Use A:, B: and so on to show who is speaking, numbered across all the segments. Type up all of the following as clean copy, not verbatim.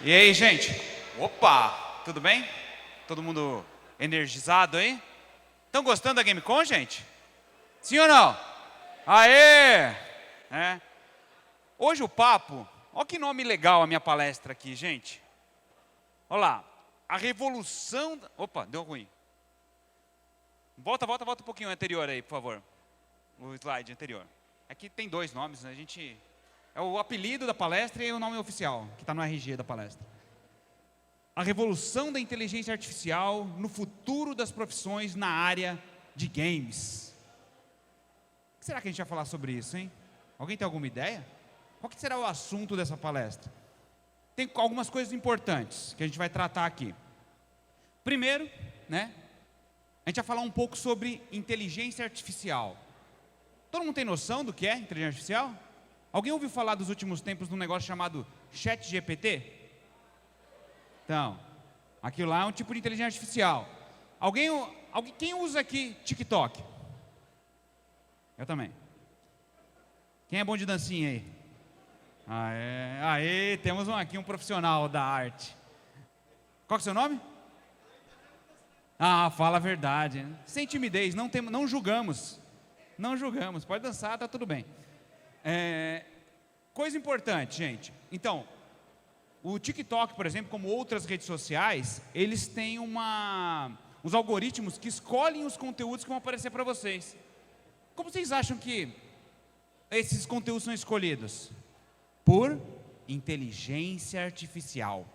A: E aí, gente? Opa, tudo bem? Todo mundo energizado aí? Estão gostando da GameCon, gente? Sim ou não? Aê! É. Hoje o papo, olha que nome legal a minha palestra aqui, gente. Olha lá, a revolução... Opa, deu ruim. Volta um pouquinho anterior aí, por favor. O slide anterior. Aqui tem dois nomes, né? A gente... É o apelido da palestra e o nome oficial, que está no RG da palestra. A revolução da inteligência artificial no futuro das profissões na área de games. O que será que a gente vai falar sobre isso, hein? Alguém tem alguma ideia? Qual que será o assunto dessa palestra? Tem algumas coisas importantes que a gente vai tratar aqui. Primeiro, né? A gente vai falar um pouco sobre inteligência artificial. Todo mundo tem noção do que é inteligência artificial? Alguém ouviu falar dos últimos tempos de um negócio chamado ChatGPT? Então, aquilo lá é um tipo de inteligência artificial. Quem usa aqui TikTok? Eu também. Quem é bom de dancinha aí? Aê, temos aqui um profissional da arte. Qual que é o seu nome? Fala a verdade. Sem timidez, não julgamos. Não julgamos, pode dançar, tá tudo bem. Coisa importante, gente. Então, o TikTok, por exemplo, como outras redes sociais, eles têm os algoritmos que escolhem os conteúdos que vão aparecer para vocês. Como vocês acham que esses conteúdos são escolhidos? Por inteligência artificial.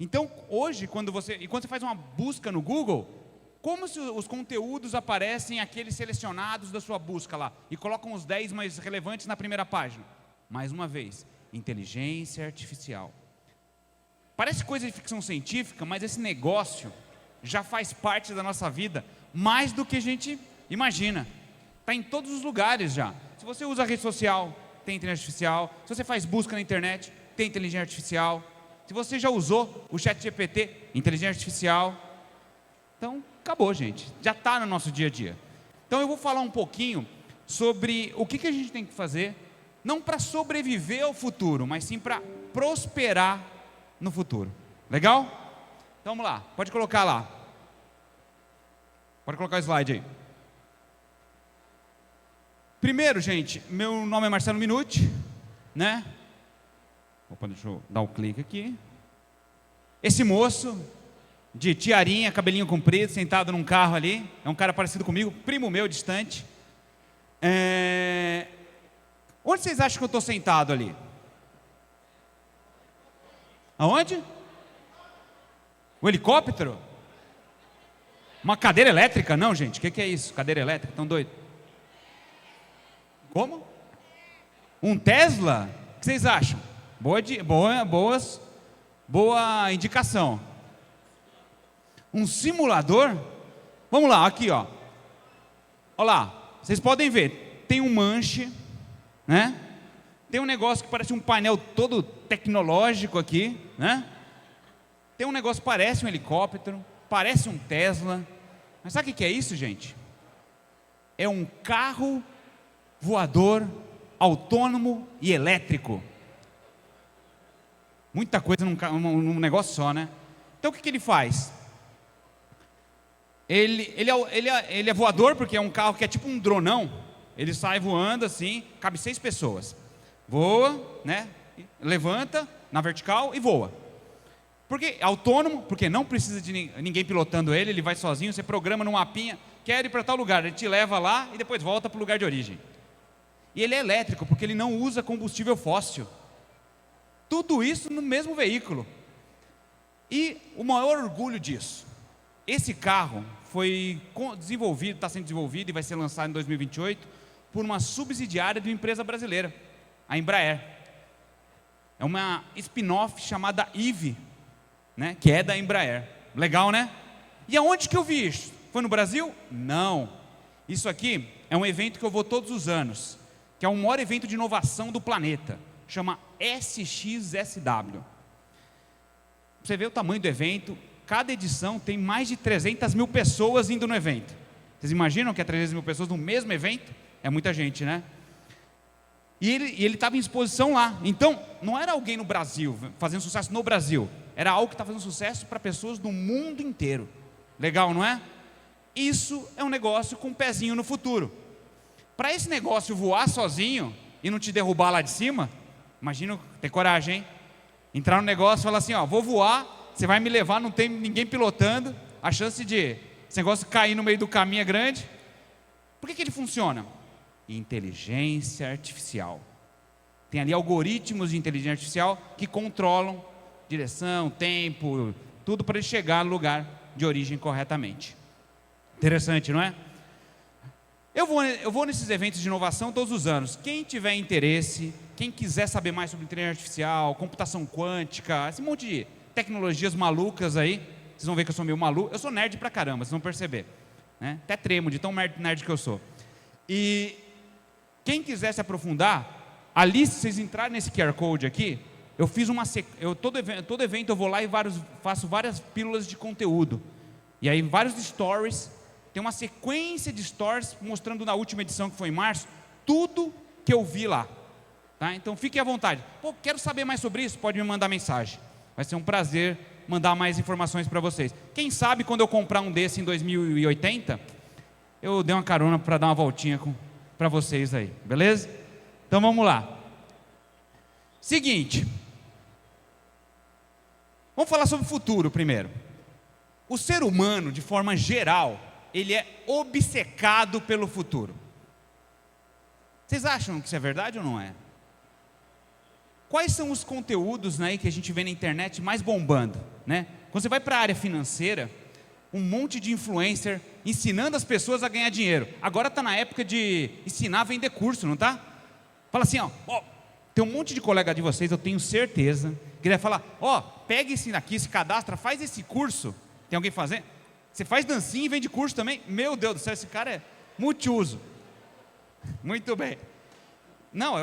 A: Então, hoje, quando você faz uma busca no Google, como se os conteúdos aparecem aqueles selecionados da sua busca lá e colocam os 10 mais relevantes na primeira página? Mais uma vez, inteligência artificial. Parece coisa de ficção científica, mas esse negócio já faz parte da nossa vida mais do que a gente imagina. Está em todos os lugares já. Se você usa a rede social, tem inteligência artificial. Se você faz busca na internet, tem inteligência artificial. Se você já usou o ChatGPT, inteligência artificial. Então, acabou, gente. Já está no nosso dia a dia. Então, eu vou falar um pouquinho sobre o que a gente tem que fazer, não para sobreviver ao futuro, mas sim para prosperar no futuro. Legal? Então, vamos lá. Pode colocar lá. Pode colocar o slide aí. Primeiro, gente, meu nome é Marcelo Minuti, né? Opa, deixa eu dar um clique aqui. Esse moço de tiarinha, cabelinho comprido, sentado num carro ali, é um cara parecido comigo, primo meu, distante. Onde vocês acham que eu estou sentado ali? Aonde? O helicóptero? Uma cadeira elétrica? Não, gente, o que é isso? Cadeira elétrica? Tão doido? Como? Um Tesla? O que vocês acham? Boa indicação. Um simulador? Vamos lá, aqui ó. Olha lá, vocês podem ver, tem um manche, né? Tem um negócio que parece um painel todo tecnológico aqui, né? Tem um negócio que parece um helicóptero, parece um Tesla. Mas sabe o que é isso, gente? É um carro voador, autônomo e elétrico. Muita coisa num negócio só, né? Então o que ele faz? Ele é voador porque é um carro que é tipo um dronão. Ele sai voando assim, cabe 6 pessoas. Voa, né? Levanta na vertical e voa. Porque é autônomo, porque não precisa de ninguém pilotando ele, ele vai sozinho, você programa num mapinha, quer ir para tal lugar, ele te leva lá e depois volta para o lugar de origem. E ele é elétrico, porque ele não usa combustível fóssil. Tudo isso no mesmo veículo. E o maior orgulho disso, esse carro foi desenvolvido, está sendo desenvolvido e vai ser lançado em 2028 por uma subsidiária de uma empresa brasileira, a Embraer. É uma spin-off chamada Eve, né, que é da Embraer. Legal, né? E aonde que eu vi isso? Foi no Brasil? Não. Isso aqui é um evento que eu vou todos os anos, que é o maior evento de inovação do planeta. Chama SXSW. Você vê o tamanho do evento. Cada edição tem mais de 300 mil pessoas indo no evento. Vocês imaginam que é 300 mil pessoas no mesmo evento? É muita gente, né? E ele estava em exposição lá. Então, não era alguém no Brasil, fazendo sucesso no Brasil. Era algo que estava fazendo sucesso para pessoas do mundo inteiro. Legal, não é? Isso é um negócio com um pezinho no futuro. Para esse negócio voar sozinho e não te derrubar lá de cima, imagina ter coragem, hein? Entrar no negócio e falar assim, ó, vou voar, você vai me levar, não tem ninguém pilotando, a chance de esse negócio cair no meio do caminho é grande. Por que ele funciona? Inteligência artificial. Tem ali algoritmos de inteligência artificial que controlam direção, tempo, tudo para ele chegar no lugar de origem corretamente. Interessante, não é? Eu vou nesses eventos de inovação todos os anos. Quem tiver interesse, quem quiser saber mais sobre inteligência artificial, computação quântica, esse monte de tecnologias malucas aí, vocês vão ver que eu sou meio maluco. Eu sou nerd pra caramba, vocês vão perceber, né? Até tremo de tão nerd que eu sou. E quem quiser se aprofundar, ali, se vocês entrarem nesse QR Code aqui, eu fiz todo evento eu vou lá e faço várias pílulas de conteúdo. E aí, vários stories, tem uma sequência de stories mostrando na última edição, que foi em março, tudo que eu vi lá. Tá? Então, fiquem à vontade. Pô, quero saber mais sobre isso? Pode me mandar mensagem. Vai ser um prazer mandar mais informações para vocês. Quem sabe, quando eu comprar um desse em 2080, eu dei uma carona para dar uma voltinha para vocês aí, beleza? Então, vamos lá. Seguinte. Vamos falar sobre o futuro primeiro. O ser humano, de forma geral, ele é obcecado pelo futuro. Vocês acham que isso é verdade ou não é? Quais são os conteúdos, né, que a gente vê na internet mais bombando, né? Quando você vai para a área financeira, um monte de influencer ensinando as pessoas a ganhar dinheiro. Agora está na época de ensinar a vender curso, não está? Fala assim, ó, tem um monte de colega de vocês, eu tenho certeza, que deve falar, pega esse aqui, se cadastra, faz esse curso. Tem alguém fazendo? Você faz dancinha e vende curso também? Meu Deus do céu, esse cara é multiuso. Muito bem. Não,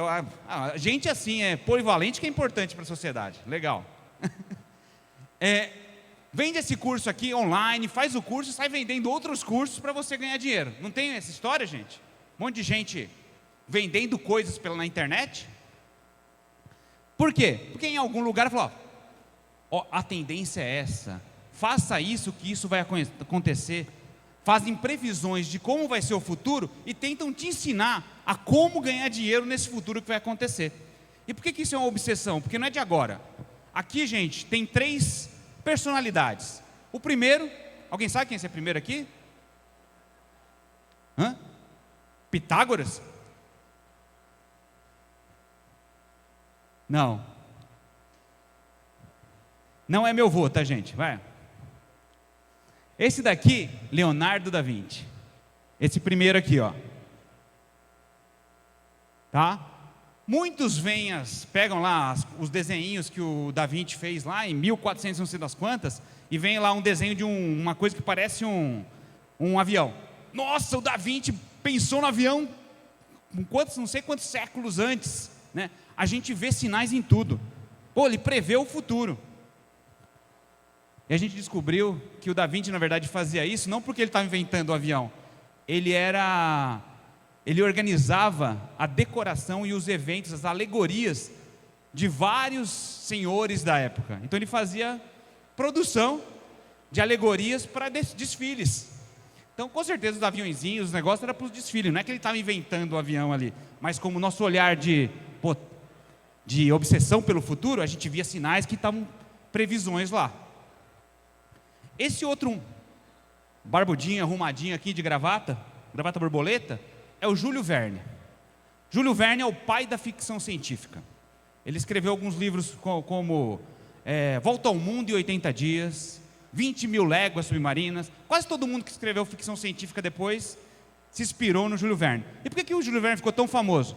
A: a gente assim é polivalente, que é importante para a sociedade. Legal. Vende esse curso aqui online, faz o curso e sai vendendo outros cursos para você ganhar dinheiro. Não tem essa história, gente? Um monte de gente vendendo coisas na internet. Por quê? Porque em algum lugar falou, a tendência é essa. Faça isso que isso vai acontecer. Fazem previsões de como vai ser o futuro e tentam te ensinar a como ganhar dinheiro nesse futuro que vai acontecer. E por que isso é uma obsessão? Porque não é de agora. Aqui, gente, tem 3 personalidades. O primeiro, alguém sabe quem é esse primeiro aqui? Pitágoras? Não. Não é meu vô, tá, gente? Vai. Esse daqui, Leonardo da Vinci. Esse primeiro aqui, ó. Tá? Muitos pegam lá os desenhinhos que o Da Vinci fez lá em 1400 não sei das quantas, e vem lá um desenho de uma coisa que parece um avião. Nossa, o Da Vinci pensou no avião não sei quantos séculos antes, né? A gente vê sinais em tudo. Ele prevê o futuro. E a gente descobriu que o Da Vinci, na verdade, fazia isso não porque ele estava inventando o avião. Ele organizava a decoração e os eventos, as alegorias de vários senhores da época. Então ele fazia produção de alegorias para desfiles. Então, com certeza, os aviãozinhos, os negócios eram para os desfiles. Não é que ele estava inventando o avião ali, mas como o nosso olhar de obsessão pelo futuro, a gente via sinais que estavam previsões lá. Esse outro barbudinho, arrumadinho aqui de gravata borboleta, é o Júlio Verne. Júlio Verne é o pai da ficção científica. Ele escreveu alguns livros como Volta ao Mundo em 80 Dias, 20.000 Léguas Submarinas. Quase todo mundo que escreveu ficção científica depois se inspirou no Júlio Verne. E por que o Júlio Verne ficou tão famoso?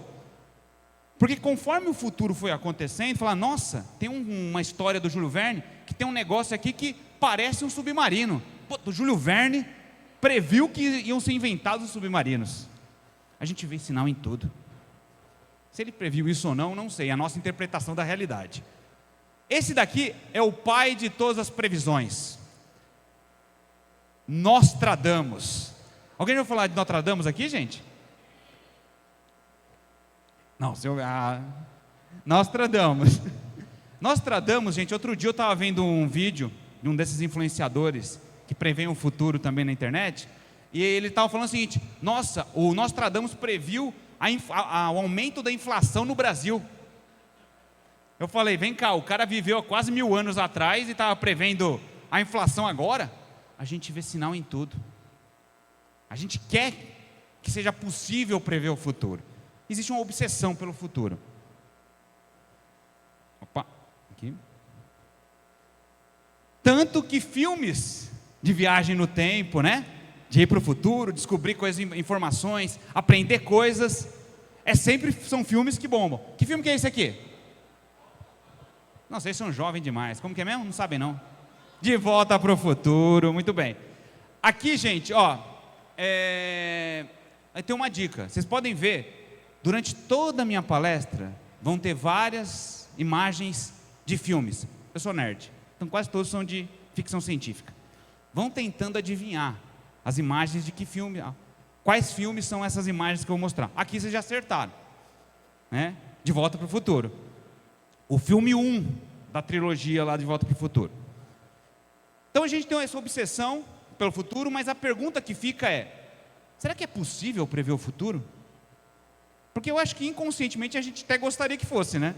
A: Porque conforme o futuro foi acontecendo, fala, nossa, tem uma história do Júlio Verne que tem um negócio aqui que parece um submarino. O Júlio Verne previu que iam ser inventados os submarinos. A gente vê sinal em tudo. Se ele previu isso ou não, não sei, é a nossa interpretação da realidade. Esse daqui é o pai de todas as previsões. Nostradamus. Alguém vai falar de Nostradamus aqui, gente? Não, Nostradamus. Nostradamus, gente, outro dia eu estava vendo um vídeo de um desses influenciadores que prevêem o futuro também na internet, e ele estava falando o seguinte: nossa, o Nostradamus previu o aumento da inflação no Brasil. Eu falei, vem cá, o cara viveu há quase 1000 anos atrás e estava prevendo a inflação agora? A gente vê sinal em tudo. A gente quer que seja possível prever o futuro. Existe uma obsessão pelo futuro. Opa, aqui. Tanto que filmes de viagem no tempo, né? De ir para o futuro, descobrir coisas, informações, aprender coisas, sempre são filmes que bombam. Que filme que é esse aqui? Não, vocês são jovens demais. Como que é mesmo? Não sabem não. De Volta para o Futuro, muito bem. Aqui, gente, ó, tem uma dica. Vocês podem ver, durante toda a minha palestra, vão ter várias imagens de filmes. Eu sou nerd, então quase todos são de ficção científica. Vão tentando adivinhar as imagens de que filme, quais filmes são essas imagens que eu vou mostrar. Aqui vocês já acertaram, né? De Volta para o Futuro. O filme 1 da trilogia lá de Volta para o Futuro. Então a gente tem essa obsessão pelo futuro, mas a pergunta que fica é: será que é possível prever o futuro? Porque eu acho que inconscientemente a gente até gostaria que fosse, né?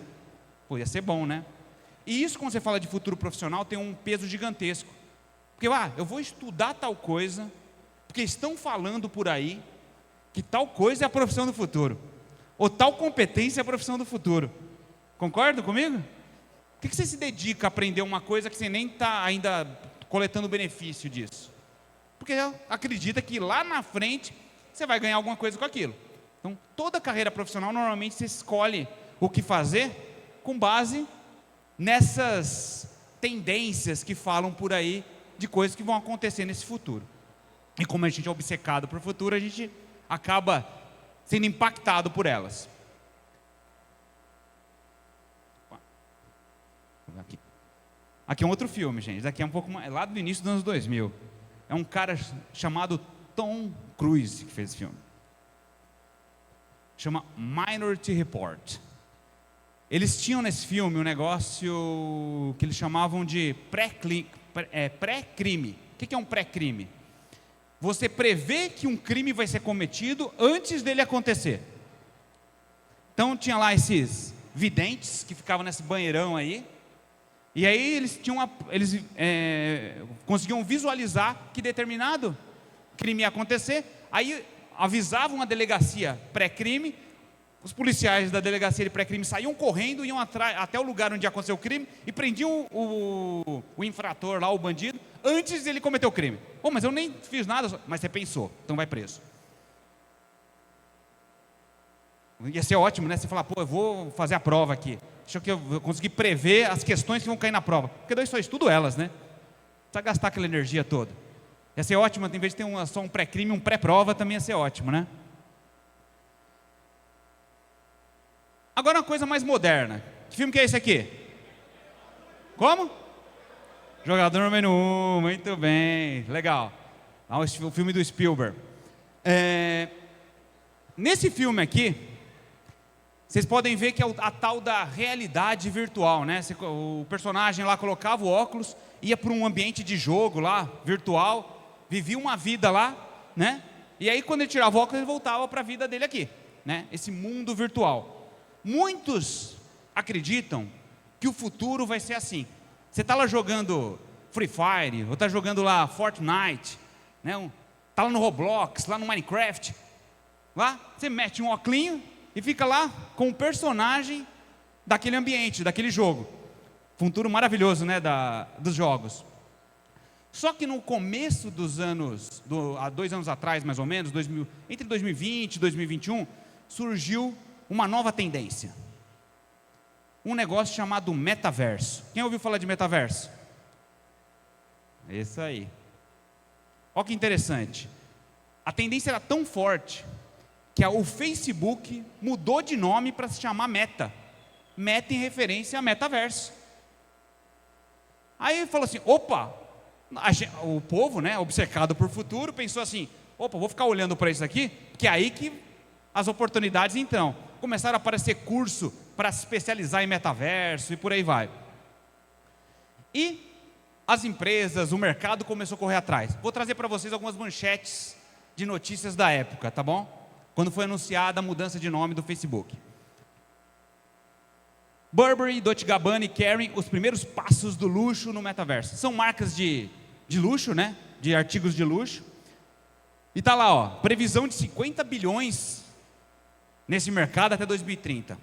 A: Pô, ia ser bom, né? E isso, quando você fala de futuro profissional, tem um peso gigantesco. Porque, eu vou estudar tal coisa, porque estão falando por aí que tal coisa é a profissão do futuro, ou tal competência é a profissão do futuro. Concorda comigo? Por que você se dedica a aprender uma coisa que você nem está ainda coletando benefício disso? Porque acredita que lá na frente você vai ganhar alguma coisa com aquilo. Então, toda carreira profissional, normalmente você escolhe o que fazer com base nessas tendências que falam por aí de coisas que vão acontecer nesse futuro. E como a gente é obcecado por futuro, a gente acaba sendo impactado por elas. Aqui é um outro filme, gente. Esse aqui é um pouco mais, lá do início dos anos 2000. É um cara chamado Tom Cruise que fez esse filme. Chama Minority Report. Eles tinham nesse filme um negócio que eles chamavam de pré-crime. O que é um pré-crime? Você prevê que um crime vai ser cometido antes dele acontecer. Então tinha lá esses videntes que ficavam nesse banheirão aí. E aí eles conseguiam visualizar que determinado crime ia acontecer. Aí avisavam a delegacia pré-crime. Os policiais da delegacia de pré-crime saíam correndo, iam até o lugar onde aconteceu o crime e prendiam o infrator lá, o bandido, antes de ele cometer o crime. Mas eu nem fiz nada, mas você pensou, então vai preso. Ia ser ótimo, né? Você falar, eu vou fazer a prova aqui. Deixa eu conseguir prever as questões que vão cair na prova. Porque daí só estudo elas, né? Não precisa gastar aquela energia toda. Ia ser ótimo, em vez de ter só um pré-crime, um pré-prova, também ia ser ótimo, né? Agora uma coisa mais moderna. Que filme que é esse aqui? Como? Jogador número 1, muito bem, legal. O filme do Spielberg. Nesse filme aqui, vocês podem ver que é a tal da realidade virtual, né? O personagem lá colocava o óculos, ia para um ambiente de jogo lá, virtual, vivia uma vida lá, né? E aí quando ele tirava o óculos, ele voltava para a vida dele aqui, né? Esse mundo virtual. Muitos acreditam que o futuro vai ser assim. Você está lá jogando Free Fire, ou está jogando lá Fortnite, né? Está lá no Roblox, lá no Minecraft. Lá você mete um óculinho e fica lá com o personagem daquele ambiente, daquele jogo. Futuro maravilhoso, né, dos jogos. Só que no começo dos anos, há 2 anos atrás mais ou menos, entre 2020 e 2021, surgiu uma nova tendência. Um negócio chamado metaverso. Quem ouviu falar de metaverso? É isso aí. Olha que interessante. A tendência era tão forte que o Facebook mudou de nome para se chamar Meta. Meta em referência a metaverso. Aí falou assim, o povo, né, obcecado por futuro, pensou assim, vou ficar olhando para isso aqui, que é aí que as oportunidades então. começaram a aparecer curso para se especializar em metaverso e por aí vai. E as empresas, o mercado começou a correr atrás. Vou trazer para vocês algumas manchetes de notícias da época, tá bom? Quando foi anunciada a mudança de nome do Facebook. Burberry, Dolce & Gabbana e Kering, os primeiros passos do luxo no metaverso. São marcas de luxo, né? De artigos de luxo. E tá lá, ó, previsão de 50 bilhões nesse mercado até 2030.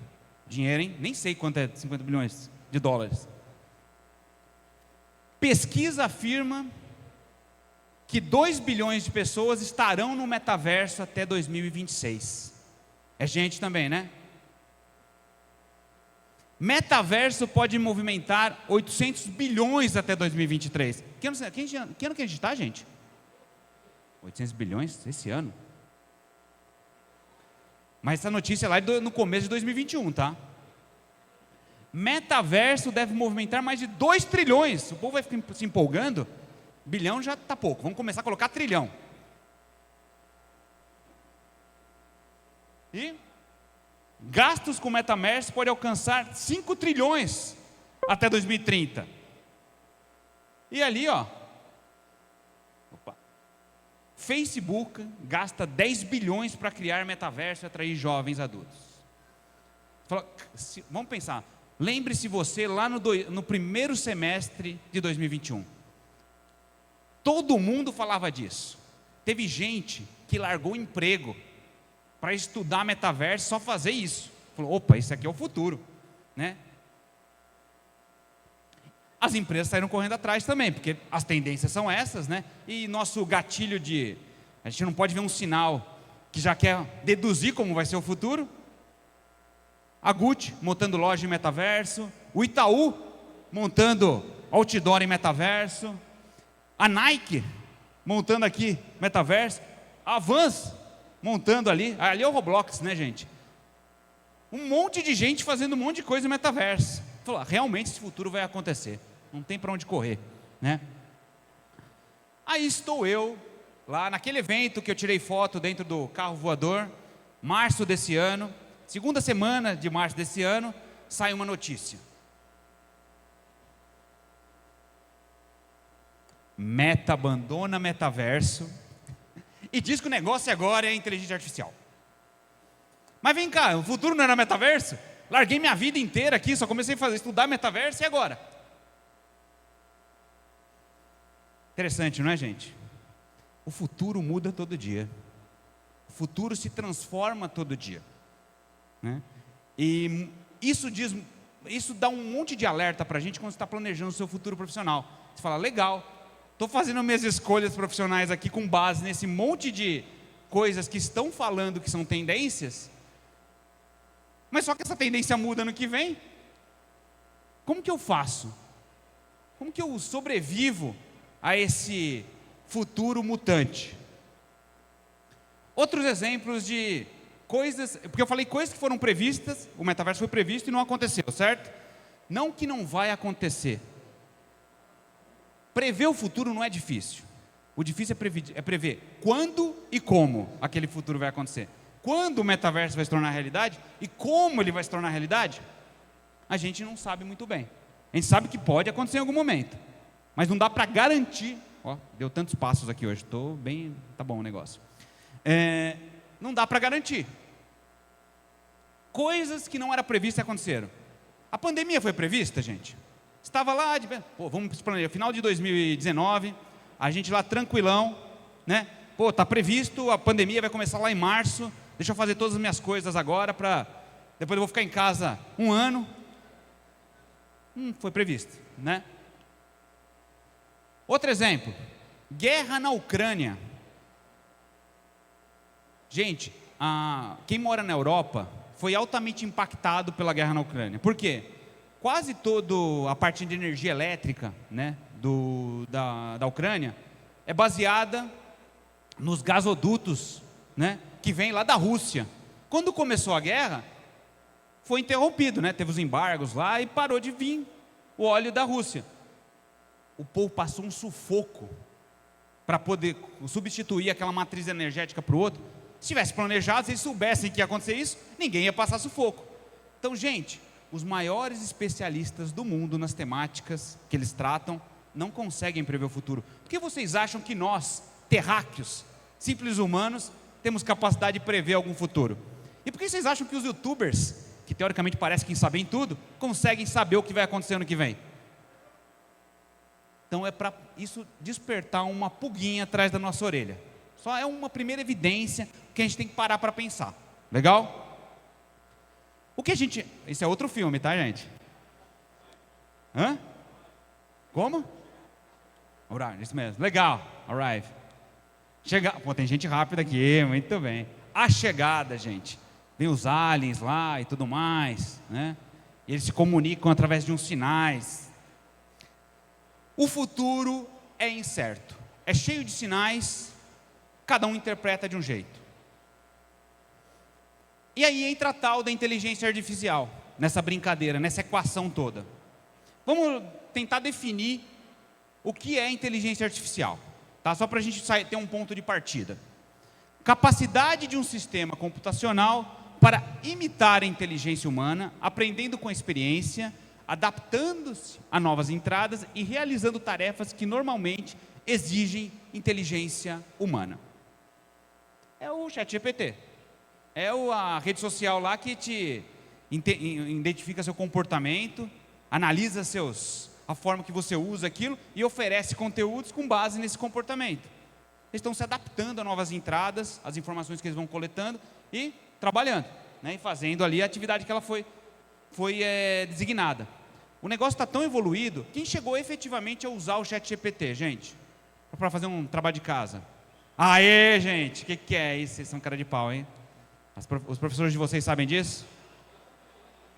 A: Dinheiro, hein? Nem sei quanto é 50 bilhões de dólares. Pesquisa afirma que 2 bilhões de pessoas estarão no metaverso até 2026. É gente também, né? Metaverso pode movimentar 800 bilhões até 2023. Que ano que a gente está, gente? 800 bilhões esse ano? Mas essa notícia é lá no começo de 2021, tá? Metaverso deve movimentar mais de 2 trilhões. O povo vai ficar se empolgando. Bilhão já está pouco. Vamos começar a colocar trilhão. E gastos com metaverso podem alcançar 5 trilhões até 2030. E ali, ó. Facebook gasta 10 bilhões para criar metaverso e atrair jovens adultos. Vamos pensar. Lembre-se você lá no primeiro semestre de 2021. Todo mundo falava disso. Teve gente que largou o emprego para estudar metaverso, só fazer isso. Falou, opa, isso aqui é o futuro, né? As empresas saíram correndo atrás também, porque as tendências são essas, né? E nosso gatilho a gente não pode ver um sinal que já quer deduzir como vai ser o futuro. A Gucci montando loja em metaverso, o Itaú montando outdoor em metaverso, a Nike montando aqui metaverso, a Vans montando ali é o Roblox, né, gente? Um monte de gente fazendo um monte de coisa em metaverso. Falou, realmente esse futuro vai acontecer, não tem para onde correr, né? Aí estou eu, lá naquele evento que eu tirei foto dentro do carro voador, março desse ano, segunda semana de março desse ano, sai uma notícia. Meta abandona metaverso e diz que o negócio agora é inteligência artificial. Mas vem cá, o futuro não era metaverso? Larguei minha vida inteira aqui, só comecei a estudar metaverso e agora? Interessante, não é, gente? O futuro muda todo dia. O futuro se transforma todo dia, né? E isso dá um monte de alerta para a gente quando você está planejando o seu futuro profissional. Você fala, legal, estou fazendo minhas escolhas profissionais aqui com base nesse monte de coisas que estão falando que são tendências, mas só que essa tendência muda no que vem. Como que eu faço? Como que eu sobrevivo a esse futuro mutante? Outros exemplos de coisas, porque eu falei coisas que foram previstas, o metaverso foi previsto e não aconteceu, certo? Não que não vai acontecer. Prever o futuro não é difícil. O difícil é prever quando e como aquele futuro vai acontecer. Quando o metaverso vai se tornar realidade e como ele vai se tornar realidade, a gente não sabe muito bem. A gente sabe que pode acontecer em algum momento, mas não dá para garantir. Ó, deu tantos passos aqui hoje, tá bom o negócio. Não dá para garantir. Coisas que não era previstas aconteceram. A pandemia foi prevista, gente? Estava lá, vamos planejar, final de 2019, a gente lá tranquilão, né? Tá previsto, a pandemia vai começar lá em março, deixa eu fazer todas as minhas coisas agora, depois eu vou ficar em casa um ano. Foi previsto, né? Outro exemplo, guerra na Ucrânia. Gente, quem mora na Europa foi altamente impactado pela guerra na Ucrânia. Por quê? Quase toda a parte de energia elétrica, né, da Ucrânia é baseada nos gasodutos, né, que vem lá da Rússia. Quando começou a guerra, foi interrompido, né, teve os embargos lá e parou de vir o óleo da Rússia. O povo passou um sufoco para poder substituir aquela matriz energética para o outro. Se tivesse planejado, se eles soubessem que ia acontecer isso, ninguém ia passar sufoco. Então, gente, os maiores especialistas do mundo nas temáticas que eles tratam não conseguem prever o futuro. Por que vocês acham que nós, terráqueos, simples humanos, temos capacidade de prever algum futuro? E por que vocês acham que os youtubers, que teoricamente parecem que sabem tudo, conseguem saber o que vai acontecer ano que vem? Então é para isso despertar uma pulguinha atrás da nossa orelha. Só é uma primeira evidência que a gente tem que parar para pensar. Legal? O que a gente... Esse é outro filme, tá, gente? Hã? Como? Arrive, isso mesmo. Legal. Arrive. Pô, tem gente rápida aqui, muito bem. A chegada, gente. Vem os aliens lá e tudo mais, né? E eles se comunicam através de uns sinais. O futuro é incerto. É cheio de sinais, cada um interpreta de um jeito. E aí entra a tal da inteligência artificial, nessa brincadeira, nessa equação toda. Vamos tentar definir o que é inteligência artificial, tá? Só para a gente ter um ponto de partida. Capacidade de um sistema computacional para imitar a inteligência humana, aprendendo com a experiência, adaptando-se a novas entradas e realizando tarefas que normalmente exigem inteligência humana. É o ChatGPT. É a rede social lá que te identifica seu comportamento, analisa a forma que você usa aquilo e oferece conteúdos com base nesse comportamento. Eles estão se adaptando a novas entradas, as informações que eles vão coletando e trabalhando, né, e fazendo ali a atividade que ela foi designada. O negócio está tão evoluído, quem chegou efetivamente a usar o ChatGPT, gente? Para fazer um trabalho de casa. Aê, gente, o que é isso? Vocês são cara de pau, hein? Os professores de vocês sabem disso?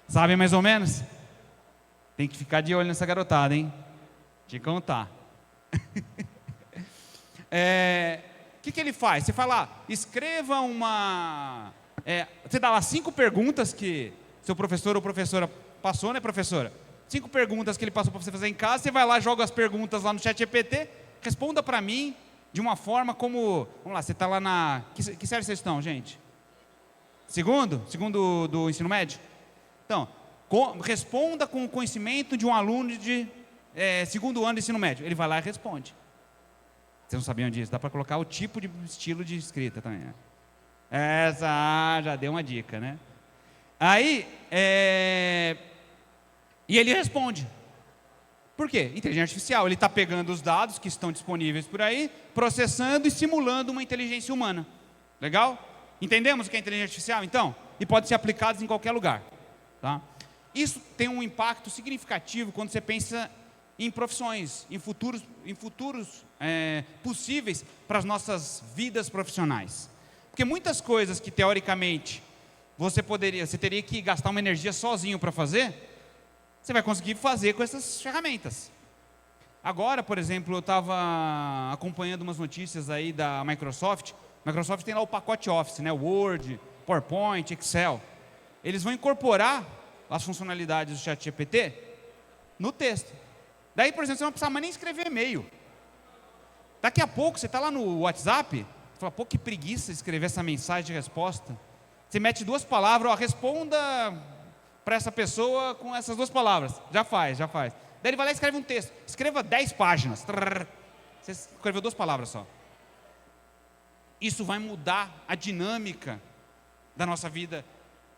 A: Sabem mais ou menos? Tem que ficar de olho nessa garotada, hein? Te contar. O que ele faz? Você fala, escreva uma... você dá lá 5 perguntas que seu professor ou professora passou, né, professora? 5 perguntas que ele passou para você fazer em casa, você vai lá, joga as perguntas lá no ChatGPT, responda para mim de uma forma como... Vamos lá, você está lá na... Que série vocês estão, gente? Segundo do ensino médio? Então, responda com o conhecimento de um aluno de segundo ano de ensino médio. Ele vai lá e responde. Vocês não sabiam disso? Dá para colocar o tipo de estilo de escrita também. Né? Essa já deu uma dica, né? Aí, e ele responde. Por quê? Inteligência artificial. Ele está pegando os dados que estão disponíveis por aí, processando e simulando uma inteligência humana. Legal? Entendemos o que é inteligência artificial, então? E pode ser aplicado em qualquer lugar. Tá? Isso tem um impacto significativo quando você pensa em profissões, em futuros possíveis para as nossas vidas profissionais. Porque muitas coisas que, teoricamente, você teria que gastar uma energia sozinho para fazer, você vai conseguir fazer com essas ferramentas. Agora, por exemplo, eu estava acompanhando umas notícias aí da Microsoft. A Microsoft tem lá o pacote Office, né? Word, PowerPoint, Excel. Eles vão incorporar as funcionalidades do ChatGPT no texto. Daí, por exemplo, você não precisa mais nem escrever e-mail. Daqui a pouco, você está lá no WhatsApp, você fala, pô, que preguiça escrever essa mensagem de resposta. Você mete 2 palavras, ó, responda para essa pessoa com essas 2 palavras. Já faz. Daí ele vai lá e escreve um texto. Escreva 10 páginas. Você escreveu 2 palavras só. Isso vai mudar a dinâmica da nossa vida.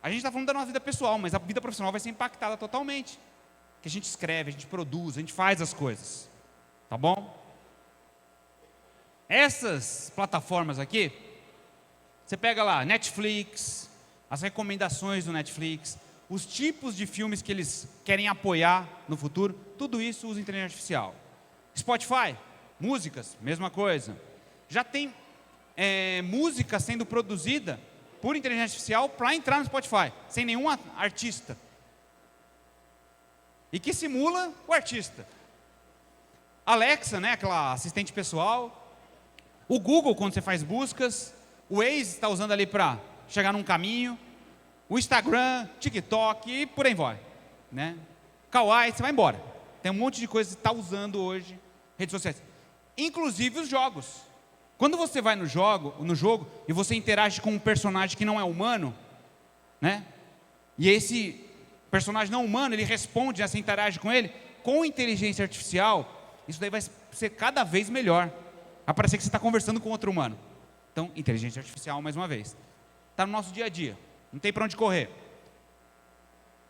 A: A gente está falando da nossa vida pessoal, mas a vida profissional vai ser impactada totalmente. Que a gente escreve, a gente produz, a gente faz as coisas. Tá bom? Essas plataformas aqui, você pega lá, Netflix, as recomendações do Netflix, os tipos de filmes que eles querem apoiar no futuro, tudo isso usa inteligência artificial. Spotify, músicas, mesma coisa. Já tem música sendo produzida por inteligência artificial para entrar no Spotify, sem nenhum artista. E que simula o artista. Alexa, né, aquela assistente pessoal. O Google, quando você faz buscas. O Waze está usando ali para chegar num caminho. O Instagram, TikTok e por aí vai. Né? Kawaii, você vai embora. Tem um monte de coisa que você está usando hoje, redes sociais. Inclusive os jogos. Quando você vai no jogo e você interage com um personagem que não é humano, né? E esse personagem não humano, ele responde, você interage com ele, com inteligência artificial, isso daí vai ser cada vez melhor. Vai parecer que você está conversando com outro humano. Então, inteligência artificial, mais uma vez. Está no nosso dia a dia, não tem para onde correr.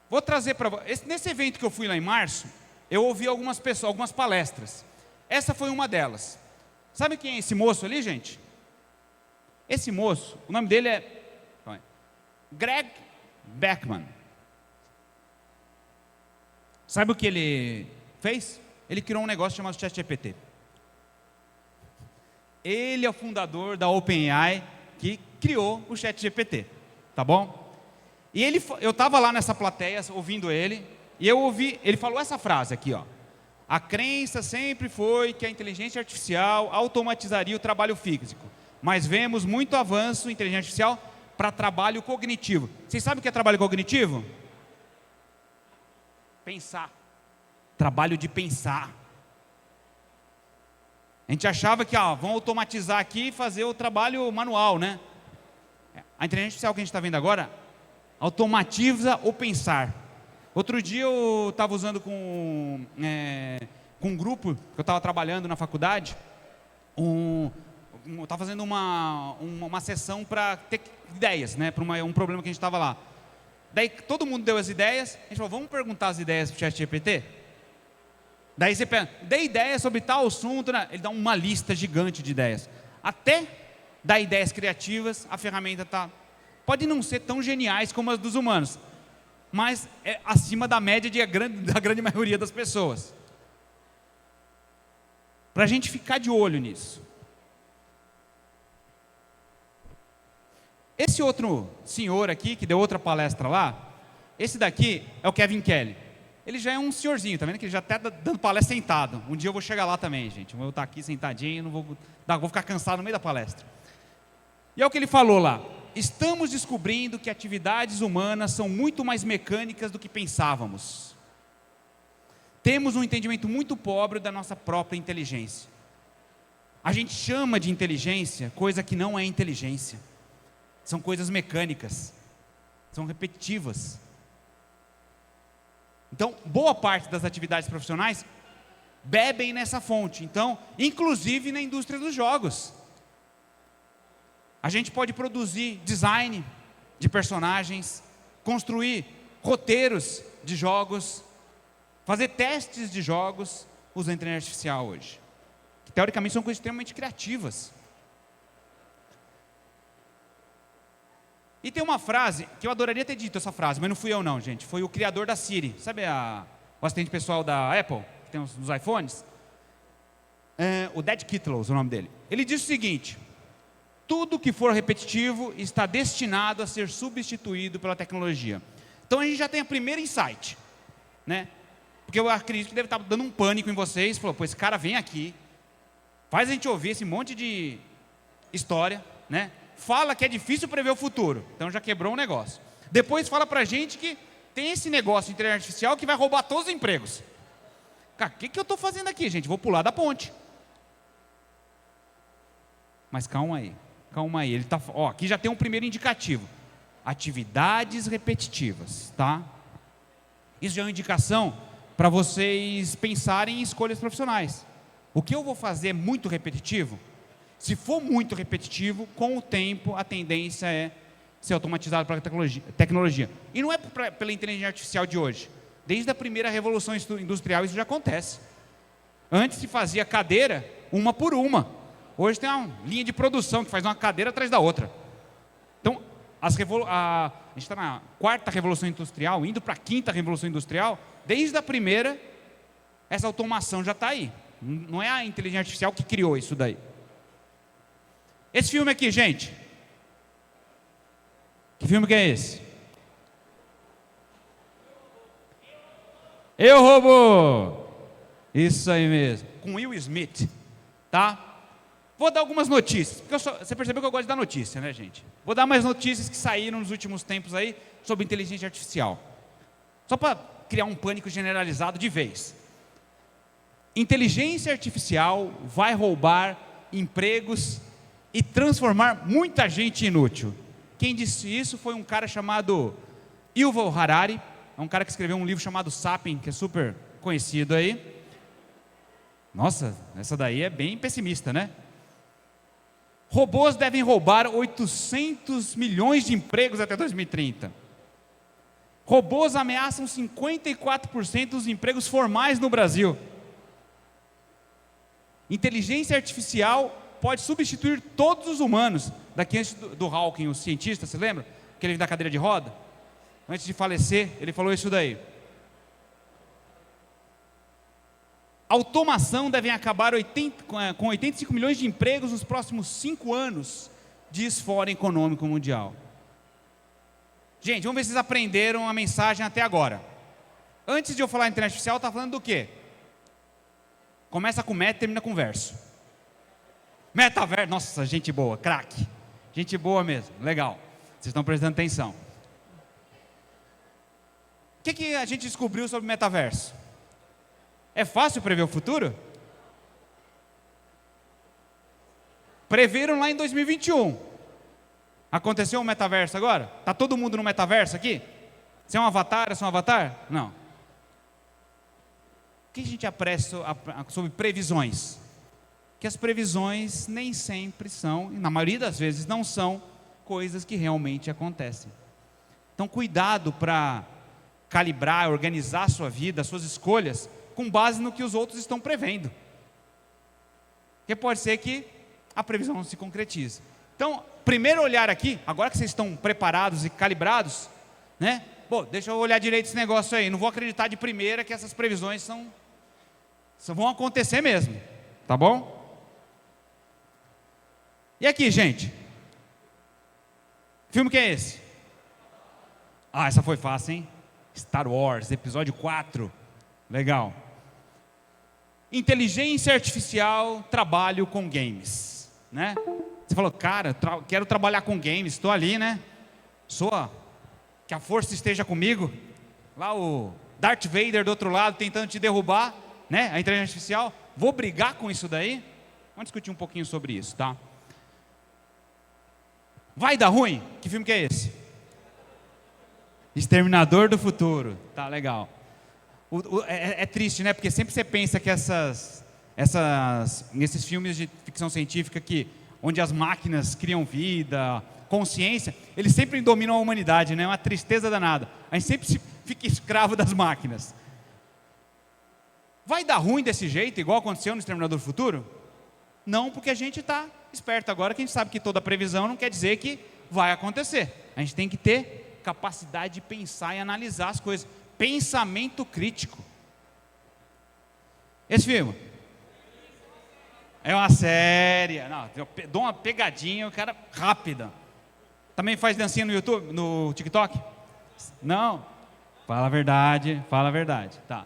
A: Vou trazer para vocês, nesse evento que eu fui lá em março, eu ouvi algumas palestras. Essa foi uma delas. Sabe quem é esse moço ali, gente? Esse moço, o nome dele é Greg Beckman. Sabe o que ele fez? Ele criou um negócio chamado ChatGPT. Ele é o fundador da OpenAI que criou o ChatGPT, tá bom? E eu estava lá nessa plateia ouvindo ele, e eu ouvi, ele falou essa frase aqui, ó. A crença sempre foi que a inteligência artificial automatizaria o trabalho físico, mas vemos muito avanço em inteligência artificial para trabalho cognitivo. Vocês sabem o que é trabalho cognitivo? Pensar. Trabalho de pensar. A gente achava que vão automatizar aqui e fazer o trabalho manual, né? A inteligência artificial que a gente está vendo agora automatiza o pensar. Outro dia eu estava usando com um grupo que eu estava trabalhando na faculdade, estava fazendo uma sessão para ter ideias, né, para um problema que a gente estava lá. Daí todo mundo deu as ideias, a gente falou, vamos perguntar as ideias para o ChatGPT? Daí você dê ideias sobre tal assunto, né? Ele dá uma lista gigante de ideias. Até dar ideias criativas, a ferramenta pode não ser tão geniais como as dos humanos, mas é acima da média da grande maioria das pessoas. Para a gente ficar de olho nisso. Esse outro senhor aqui, que deu outra palestra lá, esse daqui é o Kevin Kelly. Ele já é um senhorzinho, tá vendo que ele já está dando palestra sentado. Um dia eu vou chegar lá também, gente. Eu vou estar aqui sentadinho, vou ficar cansado no meio da palestra. E é o que ele falou lá. Estamos descobrindo que atividades humanas são muito mais mecânicas do que pensávamos. Temos um entendimento muito pobre da nossa própria inteligência. A gente chama de inteligência coisa que não é inteligência. São coisas mecânicas, são repetitivas. Então, boa parte das atividades profissionais bebem nessa fonte. Então, inclusive na indústria dos jogos. A gente pode produzir design de personagens, construir roteiros de jogos, fazer testes de jogos usando inteligência artificial hoje. Que teoricamente são coisas extremamente criativas. E tem uma frase, que eu adoraria ter dito essa frase, mas não fui eu não, gente. Foi o criador da Siri. Sabe o assistente pessoal da Apple, que tem nos iPhones? O Dad Kitlow, o nome dele. Ele diz o seguinte: tudo que for repetitivo está destinado a ser substituído pela tecnologia. Então a gente já tem a primeira insight, né? Porque eu acredito que deve estar dando um pânico em vocês. Falou, pô, esse cara vem aqui, faz a gente ouvir esse monte de história, né? Fala que é difícil prever o futuro, então já quebrou um negócio. Depois fala pra gente que tem esse negócio de inteligência artificial que vai roubar todos os empregos. Cara, o que eu estou fazendo aqui, gente? Vou pular da ponte. Mas calma aí. Ele tá, aqui já tem um primeiro indicativo. Atividades repetitivas, tá? Isso já é uma indicação para vocês pensarem em escolhas profissionais. O que eu vou fazer é muito repetitivo? Se for muito repetitivo, com o tempo a tendência é ser automatizado pela tecnologia. E não é pela inteligência artificial de hoje. Desde a primeira revolução industrial isso já acontece. Antes se fazia cadeira uma por uma. Hoje tem uma linha de produção que faz uma cadeira atrás da outra. Então, a gente está na quarta revolução industrial, indo para a quinta revolução industrial. Desde a primeira, essa automação já está aí. Não é a inteligência artificial que criou isso daí. Esse filme aqui, gente. Que filme que é esse? Eu, Robô! Isso aí mesmo. Com Will Smith, tá? Vou dar algumas notícias, porque você percebeu que eu gosto de dar notícia, né, gente? Vou dar mais notícias que saíram nos últimos tempos aí sobre inteligência artificial. Só para criar um pânico generalizado de vez. Inteligência artificial vai roubar empregos e transformar muita gente inútil. Quem disse isso foi um cara chamado Yuval Harari, é um cara que escreveu um livro chamado Sapiens, que é super conhecido aí. Nossa, essa daí é bem pessimista, né? Robôs devem roubar 800 milhões de empregos até 2030. Robôs ameaçam 54% dos empregos formais no Brasil. Inteligência artificial pode substituir todos os humanos. Daqui antes do Hawking, o cientista, você lembra? Aquele da cadeira de roda? Antes de falecer, ele falou isso daí. Automação deve acabar com 85 milhões de empregos nos próximos 5 anos, diz Fórum Econômico Mundial. Gente, vamos ver se vocês aprenderam a mensagem até agora. Antes de eu falar inteligência artificial, está falando do quê? Começa com meta e termina com verso. Metaverso, nossa, gente boa, craque. Gente boa mesmo, legal. Vocês estão prestando atenção. O que a gente descobriu sobre metaverso? É fácil prever o futuro? Preveram lá em 2021. Aconteceu um metaverso agora? Está todo mundo no metaverso aqui? Você é um avatar? Eu sou um avatar? Não. O que a gente aprende sobre previsões? Que as previsões nem sempre são, na maioria das vezes não são, coisas que realmente acontecem. Então cuidado para calibrar, organizar a sua vida, as suas escolhas, com base no que os outros estão prevendo. Porque pode ser que a previsão não se concretize. Então, primeiro olhar aqui, agora que vocês estão preparados e calibrados, né? Pô, deixa eu olhar direito esse negócio aí, não vou acreditar de primeira que essas previsões vão acontecer mesmo, tá bom? E aqui, gente? Que filme que é esse? Ah, essa foi fácil, hein? Star Wars, episódio 4. Legal. Inteligência artificial, trabalho com games, né? Você falou, cara, quero trabalhar com games, estou ali, né? Que a força esteja comigo. Lá o Darth Vader do outro lado tentando te derrubar, né? A inteligência artificial. Vou brigar com isso daí? Vamos discutir um pouquinho sobre isso, tá? Vai dar ruim? Que filme que é esse? Exterminador do Futuro. Tá, legal. É triste, né? Porque sempre você pensa que nesses filmes de ficção científica onde as máquinas criam vida, consciência, eles sempre dominam a humanidade, né? É uma tristeza danada. A gente sempre fica escravo das máquinas. Vai dar ruim desse jeito, igual aconteceu no Exterminador do Futuro? Não, porque a gente está esperto agora, que a gente sabe que toda previsão não quer dizer que vai acontecer. A gente tem que ter capacidade de pensar e analisar as coisas. Pensamento crítico. Esse filme é uma série. Não, eu dou uma pegadinha, o cara rápida. Também faz dancinha no YouTube, no TikTok? Não. Fala a verdade, fala a verdade. Tá.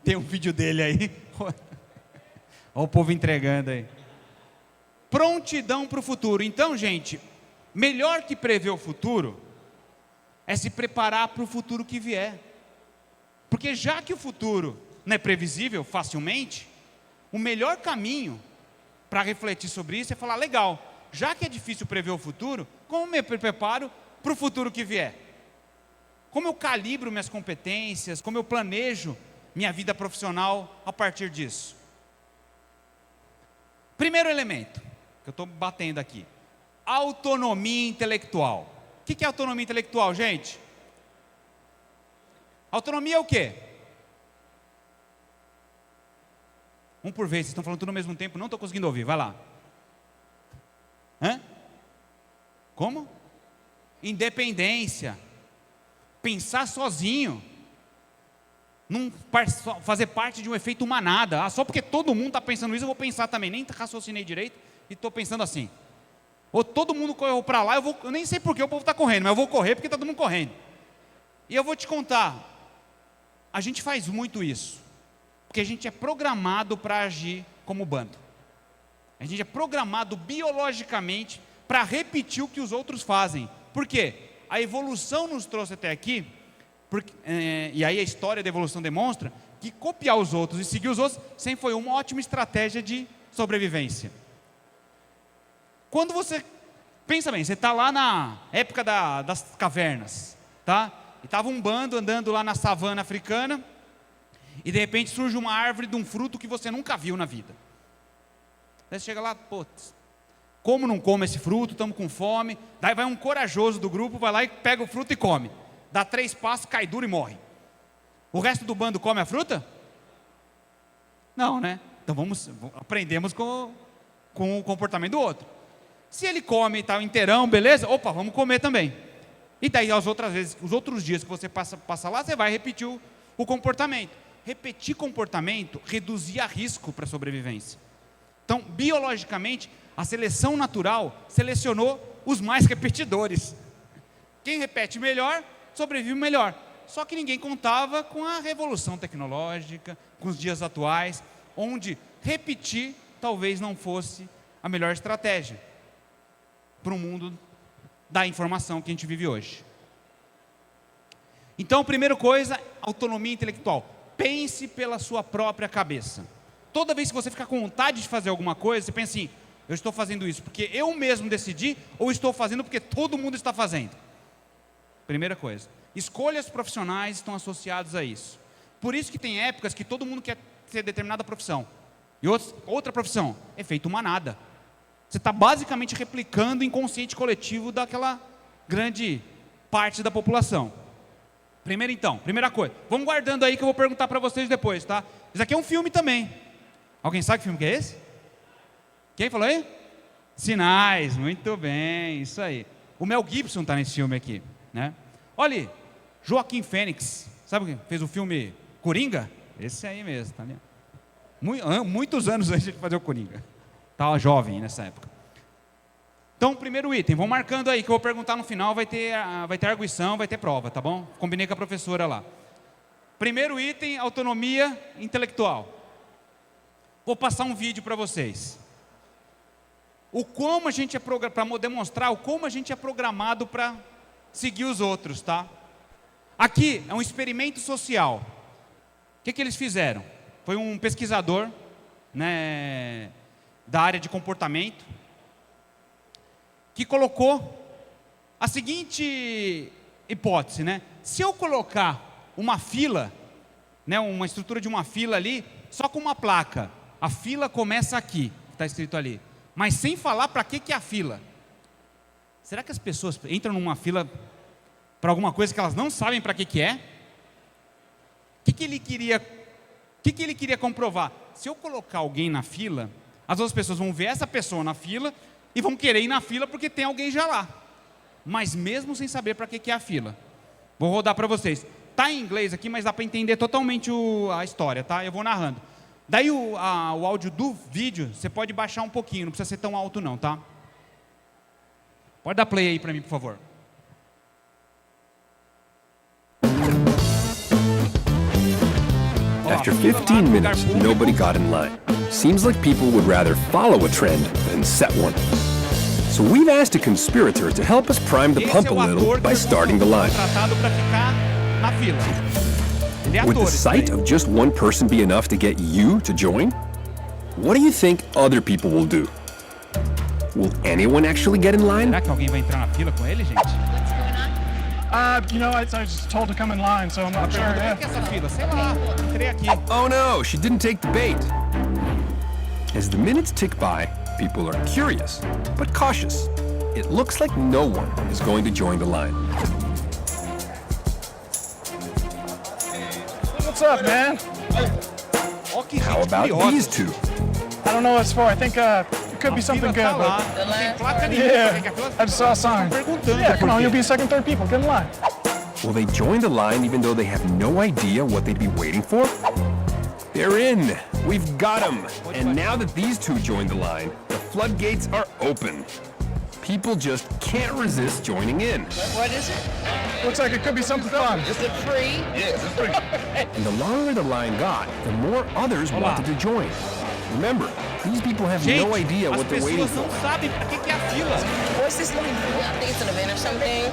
A: Tem um vídeo dele aí. Olha o povo entregando aí. Prontidão para o futuro. Então, gente, melhor que prever o futuro é se preparar para o futuro que vier. Porque já que o futuro não é previsível facilmente, o melhor caminho para refletir sobre isso é falar, legal, já que é difícil prever o futuro, como me preparo para o futuro que vier? Como eu calibro minhas competências, como eu planejo minha vida profissional a partir disso? Primeiro elemento, que eu estou batendo aqui, autonomia intelectual. O que é autonomia intelectual, gente? Autonomia é o quê? Um por vez, vocês estão falando tudo ao mesmo tempo, não estou conseguindo ouvir, vai lá. Como? Independência. Pensar sozinho. Não fazer parte de um efeito manada. Só porque todo mundo está pensando isso, eu vou pensar também. Nem raciocinei direito e estou pensando assim. Ou todo mundo correu para lá, eu nem sei por que o povo está correndo, mas eu vou correr porque está todo mundo correndo. E eu vou te contar, a gente faz muito isso, porque a gente é programado para agir como bando. A gente é programado biologicamente para repetir o que os outros fazem. Por quê? A evolução nos trouxe até aqui, e aí a história da evolução demonstra que copiar os outros e seguir os outros sempre foi uma ótima estratégia de sobrevivência. Quando você, pensa bem, você está lá na época das cavernas, tá? E estava um bando andando lá na savana africana, e de repente surge uma árvore de um fruto que você nunca viu na vida. Daí você chega lá, putz, como não come esse fruto, estamos com fome. Daí vai um corajoso do grupo, vai lá e pega o fruto e come. Dá 3 passos, cai duro e morre. O resto do bando come a fruta? Não, né? Então aprendemos com o comportamento do outro. Se ele come e está inteirão, beleza? Opa, vamos comer também. E daí as outras vezes, os outros dias que você passa lá, você vai repetir o comportamento. Repetir comportamento reduzia risco para a sobrevivência. Então, biologicamente, a seleção natural selecionou os mais repetidores. Quem repete melhor, sobrevive melhor. Só que ninguém contava com a revolução tecnológica, com os dias atuais, onde repetir talvez não fosse a melhor estratégia para o mundo da informação que a gente vive hoje. Então, primeira coisa, autonomia intelectual. Pense pela sua própria cabeça. Toda vez que você ficar com vontade de fazer alguma coisa, você pensa assim, eu estou fazendo isso porque eu mesmo decidi ou estou fazendo porque todo mundo está fazendo? Primeira coisa. Escolhas profissionais estão associadas a isso. Por isso que tem épocas que todo mundo quer ter determinada profissão. E outra profissão, efeito manada. Você está basicamente replicando o inconsciente coletivo daquela grande parte da população. Primeira coisa. Vamos guardando aí que eu vou perguntar para vocês depois, tá? Isso aqui é um filme também. Alguém sabe que filme que é esse? Quem falou aí? Sinais, muito bem, isso aí. O Mel Gibson está nesse filme aqui, né? Olha aí, Joaquim Fênix, sabe quem fez o filme Coringa? Esse aí mesmo, tá vendo? Muitos anos antes de fazer o Coringa. Estava jovem nessa época. Então, primeiro item, vão marcando aí que eu vou perguntar no final, vai ter arguição, vai ter prova, tá bom? Combinei com a professora lá. Primeiro item, autonomia intelectual. Vou passar um vídeo para vocês. Para demonstrar o como a gente é programado para seguir os outros, tá? Aqui é um experimento social. O que eles fizeram? Foi um pesquisador, né, da área de comportamento, que colocou a seguinte hipótese, né? Se eu colocar uma fila, né, uma estrutura de uma fila ali, só com uma placa, a fila começa aqui, está escrito ali, mas sem falar para que é a fila. Será que as pessoas entram numa fila para alguma coisa que elas não sabem para que é? O que ele queria comprovar? Se eu colocar alguém na fila, as outras pessoas vão ver essa pessoa na fila e vão querer ir na fila porque tem alguém já lá. Mas mesmo sem saber para que é a fila. Vou rodar para vocês. Está em inglês aqui, mas dá para entender totalmente a história, tá? Eu vou narrando. Daí o áudio do vídeo, você pode baixar um pouquinho, não precisa ser tão alto não, tá? Pode dar play aí para mim, por favor.
B: After 15 minutes, nobody got in line. Seems like people would rather follow a trend than set one. So we've asked a conspirator to help us prime the pump a little by starting the line. Would the sight of just one person be enough to get you to join? What do you think other people will do? Will anyone actually get in line?
A: Será que alguém vai entrar na fila com ele, gente?
C: I was told to come in line, so I'm not sure.
A: Por que essa fila? Sei lá, entrei aqui.
B: Oh no, she didn't take the bait. As the minutes tick by, people are curious, but cautious. It looks like no one is going to join the line.
C: What's up, man?
B: How about these two?
C: I don't know what it's for. I think it could be something good. But yeah, I just saw a sign. Yeah, come on, you'll be second, third people. Get in line.
B: Will they join the line even though they have no idea what they'd be waiting for? They're in. We've got them. And now that these two joined the line, the floodgates are open. People just can't resist joining in.
D: What is it?
C: Looks like it could be something fun.
D: Is it free?
C: Yeah, it's free.
B: And the longer the line got, the more others wanted to join. Remember, these people have no idea what they're waiting for.
A: Não sabem para que é a fila.
D: What's this looking for? I think it's an event or something.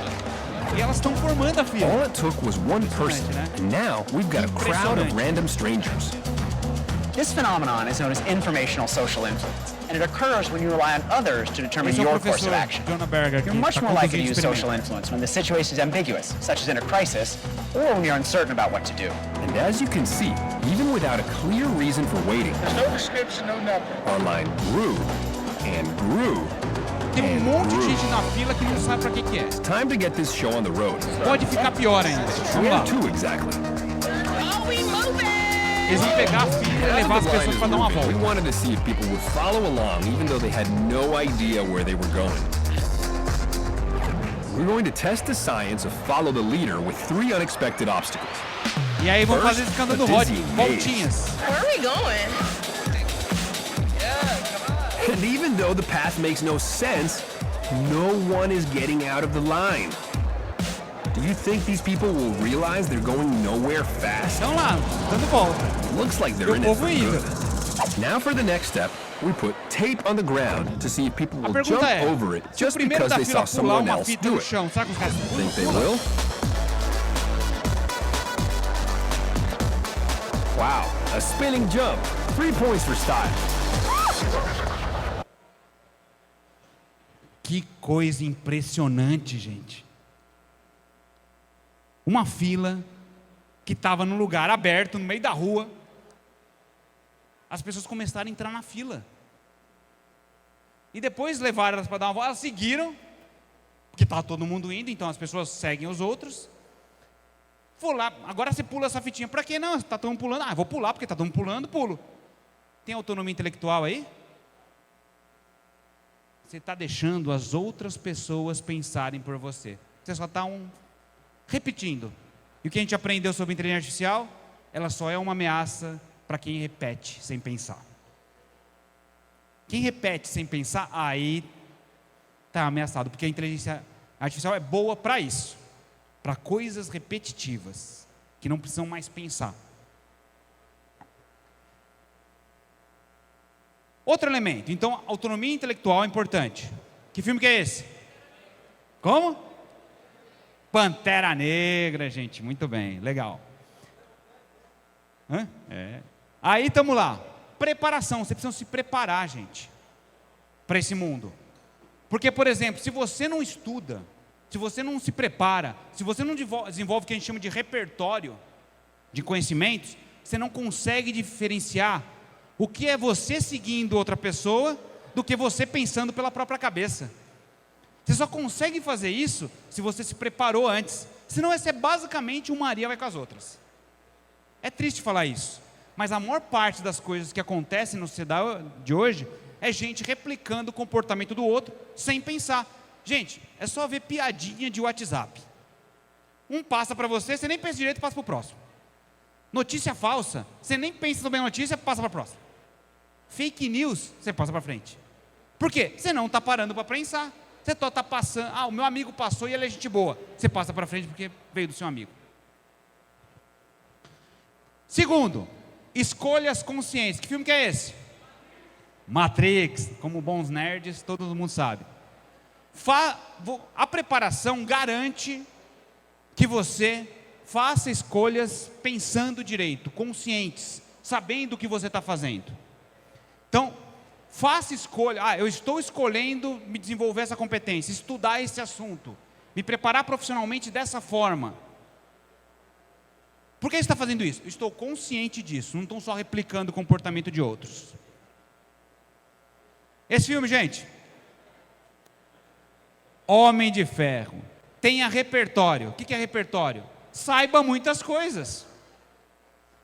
A: E elas estão formando a fila.
B: All it took was one person, and now we've got a crowd of random strangers.
E: This phenomenon is known as informational social influence, and it occurs when you rely on others to determine
A: Esse é o
E: your course of
A: professor
E: action.
A: Jonah Berger
E: You're
A: que
E: much
A: tá
E: more likely to
A: conduzindo o
E: use social
A: experimento.
E: influence when the situation is ambiguous, such as in a crisis, or when you're uncertain about what to do.
B: And as you can see, even without a clear reason for waiting,
C: There's no description, no nothing.
B: our line grew and grew.
A: Tem monte de gente na fila que não sabe pra que é.
B: Time to get this show on the road.
A: Pode ficar pior ainda. Vamos lá.
B: Where to exactly?
A: Eles vão pegar a fila e levar as
B: The line
A: pessoas
B: is
A: pra dar uma
B: moving. We
A: volta.
B: wanted to see if people would follow along even though they had no idea where they were going. We're going to test the science of follow the leader with 3 unexpected obstacles.
A: E aí vão fazer esse escândalo do
B: a
A: Rod,
B: dizzy
A: voltinhas.
D: Where are we going?
B: And even though the path makes no sense, no one is getting out of the line. Do you think these people will realize they're going nowhere fast?
A: Estão lá, dando volta.
B: Looks like they're
A: E o
B: in it
A: povo
B: for
A: indo.
B: good. Now for the next step, we put tape on the ground to see if people
A: A
B: will jump
A: pergunta é,
B: over it
A: se o
B: just
A: primeiro
B: because
A: da
B: they
A: fila
B: saw
A: pular
B: someone
A: uma
B: else
A: fita
B: do
A: no
B: it.
A: chão, será que os caras
B: Think they
A: pulam?
B: will? Wow, a spinning jump. 3 points for style.
A: Que coisa impressionante, gente. Uma fila que estava num lugar aberto, no meio da rua. As pessoas começaram a entrar na fila. E depois levaram elas para dar uma volta. Elas seguiram, porque estava todo mundo indo, então as pessoas seguem os outros. Vou lá, agora você pula essa fitinha. Para quê? Não, está todo mundo pulando. Ah, vou pular, porque está todo mundo pulando, pulo. Tem autonomia intelectual aí? Você está deixando as outras pessoas pensarem por você. Você só está repetindo. E o que a gente aprendeu sobre inteligência artificial? Ela só é uma ameaça para quem repete sem pensar. Quem repete sem pensar, aí está ameaçado. Porque a inteligência artificial é boa para isso. Para coisas repetitivas, que não precisam mais pensar. Outro elemento, então, autonomia intelectual é importante. Que filme que é esse? Como? Pantera Negra, gente, muito bem, legal. Aí estamos lá, preparação, você precisa se preparar, gente, para esse mundo. Porque, por exemplo, se você não estuda, se você não se prepara, se você não desenvolve o que a gente chama de repertório de conhecimentos, você não consegue diferenciar o que é você seguindo outra pessoa do que você pensando pela própria cabeça. Você só consegue fazer isso se você se preparou antes. Senão vai ser basicamente uma Maria vai com as outras. É triste falar isso, mas a maior parte das coisas que acontecem na sociedade de hoje é gente replicando o comportamento do outro sem pensar. Gente, é só ver piadinha de WhatsApp. Um passa para você, você nem pensa direito e passa para o próximo. Notícia falsa, você nem pensa sobre a notícia, passa para o próximo. Fake news, você passa para frente. Por quê? Você não está parando para pensar. Você só está passando, o meu amigo passou e ele é gente boa. Você passa para frente porque veio do seu amigo. Segundo, escolhas conscientes. Que filme que é esse? Matrix, como bons nerds, todo mundo sabe. A preparação garante que você faça escolhas pensando direito, conscientes, sabendo o que você está fazendo. Então, faça escolha. Eu estou escolhendo me desenvolver essa competência, estudar esse assunto, me preparar profissionalmente dessa forma. Por que você está fazendo isso? Eu estou consciente disso, não estou só replicando o comportamento de outros. Esse filme, gente, Homem de Ferro, tenha repertório. O que é repertório? Saiba muitas coisas.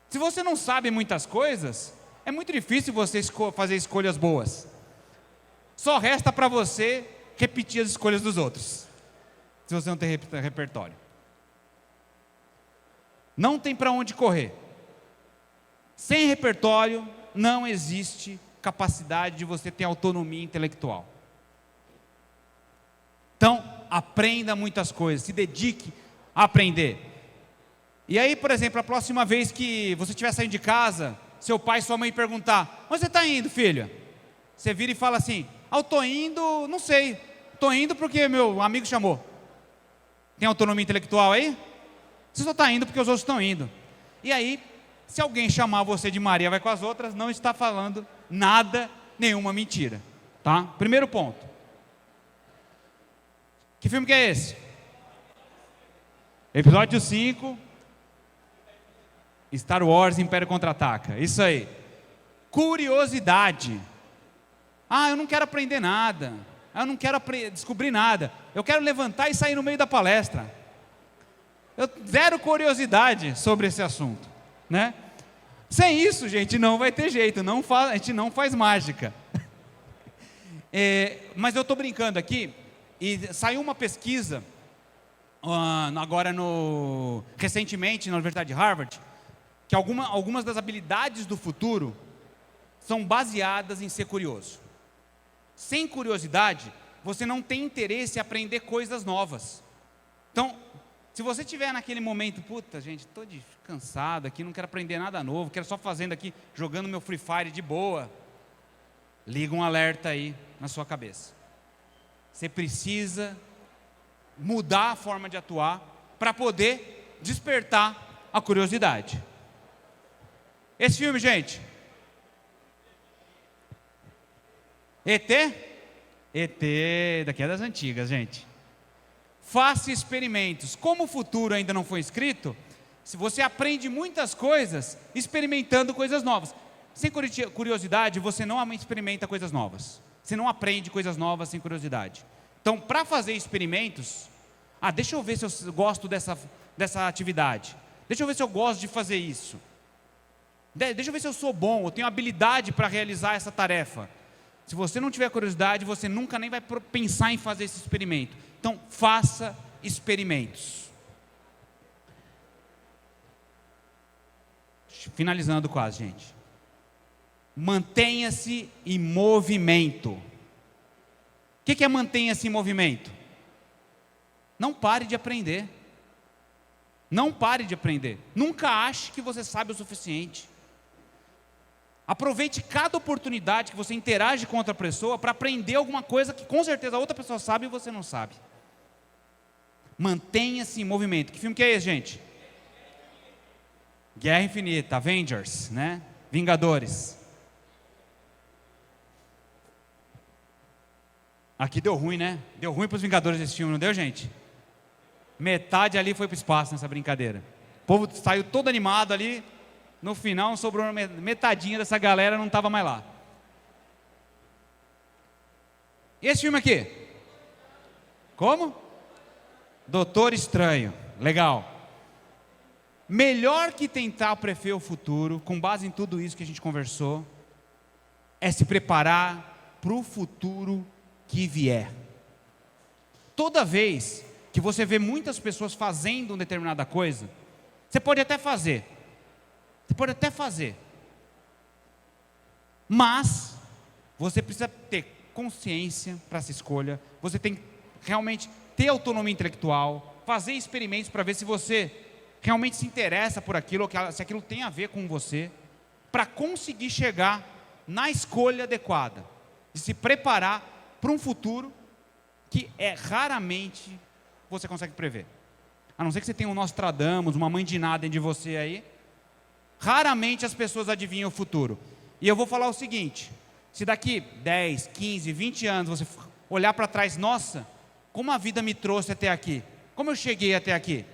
A: Se você não sabe muitas coisas, é muito difícil você fazer escolhas boas. Só resta para você repetir as escolhas dos outros, se você não tem repertório. Não tem para onde correr. Sem repertório, não existe capacidade de você ter autonomia intelectual. Então, aprenda muitas coisas, se dedique a aprender. E aí, por exemplo, a próxima vez que você estiver saindo de casa, seu pai e sua mãe perguntar: onde você está indo, filha? Você vira e fala assim: eu estou indo, não sei, estou indo porque meu amigo chamou. Tem autonomia intelectual aí? Você só está indo porque os outros estão indo. E aí, se alguém chamar você de Maria vai com as outras, não está falando nada, nenhuma mentira. Tá? Primeiro ponto. Que filme que é esse? Episódio 5. Star Wars Império Contra-Ataca. Isso aí. Curiosidade. Eu não quero aprender nada. Eu não quero descobrir nada. Eu quero levantar e sair no meio da palestra. Eu zero curiosidade sobre esse assunto, né? Sem isso, gente, não vai ter jeito. A gente não faz mágica. Mas eu estou brincando aqui. E saiu uma pesquisa recentemente na Universidade de Harvard, que algumas das habilidades do futuro são baseadas em ser curioso. Sem curiosidade, você não tem interesse em aprender coisas novas. Então, se você estiver naquele momento, puta gente, estou cansado aqui, não quero aprender nada novo, quero só fazendo aqui, jogando meu Free Fire de boa, liga um alerta aí na sua cabeça. Você precisa mudar a forma de atuar para poder despertar a curiosidade. Esse filme, gente. ET? ET, daqui é das antigas, gente. Faça experimentos. Como o futuro ainda não foi escrito, se você aprende muitas coisas experimentando coisas novas. Sem curiosidade, você não experimenta coisas novas. Você não aprende coisas novas sem curiosidade. Então, para fazer experimentos, deixa eu ver se eu gosto dessa atividade. Deixa eu ver se eu gosto de fazer isso. Deixa eu ver se eu sou bom, eu tenho habilidade para realizar essa tarefa. Se você não tiver curiosidade, você nunca nem vai pensar em fazer esse experimento. Então, faça experimentos. Finalizando quase, gente. Mantenha-se em movimento. O que é mantenha-se em movimento? Não pare de aprender. Não pare de aprender. Nunca ache que você sabe o suficiente. Aproveite cada oportunidade que você interage com outra pessoa para aprender alguma coisa que com certeza a outra pessoa sabe e você não sabe. Mantenha-se em movimento. Que filme que é esse, gente? Guerra Infinita, Avengers, né? Vingadores. Aqui deu ruim, né? Deu ruim para os Vingadores esse filme, não deu, gente? Metade ali foi para o espaço nessa brincadeira. O povo saiu todo animado ali. No final sobrou metadinha dessa galera, não estava mais lá. E esse filme aqui? Como? Doutor Estranho. Legal. Melhor que tentar prever o futuro, com base em tudo isso que a gente conversou, é se preparar para o futuro que vier. Toda vez que você vê muitas pessoas fazendo uma determinada coisa, você pode até fazer. Mas você precisa ter consciência para essa escolha. Você tem que realmente ter autonomia intelectual, fazer experimentos para ver se você realmente se interessa por aquilo, ou se aquilo tem a ver com você, para conseguir chegar na escolha adequada, de se preparar para um futuro que raramente você consegue prever. A não ser que você tenha um Nostradamus, uma mãe de nada dentro de você aí, raramente as pessoas adivinham o futuro. E eu vou falar o seguinte: se daqui 10, 15, 20 anos você olhar para trás, nossa, como a vida me trouxe até aqui, como eu cheguei até aqui,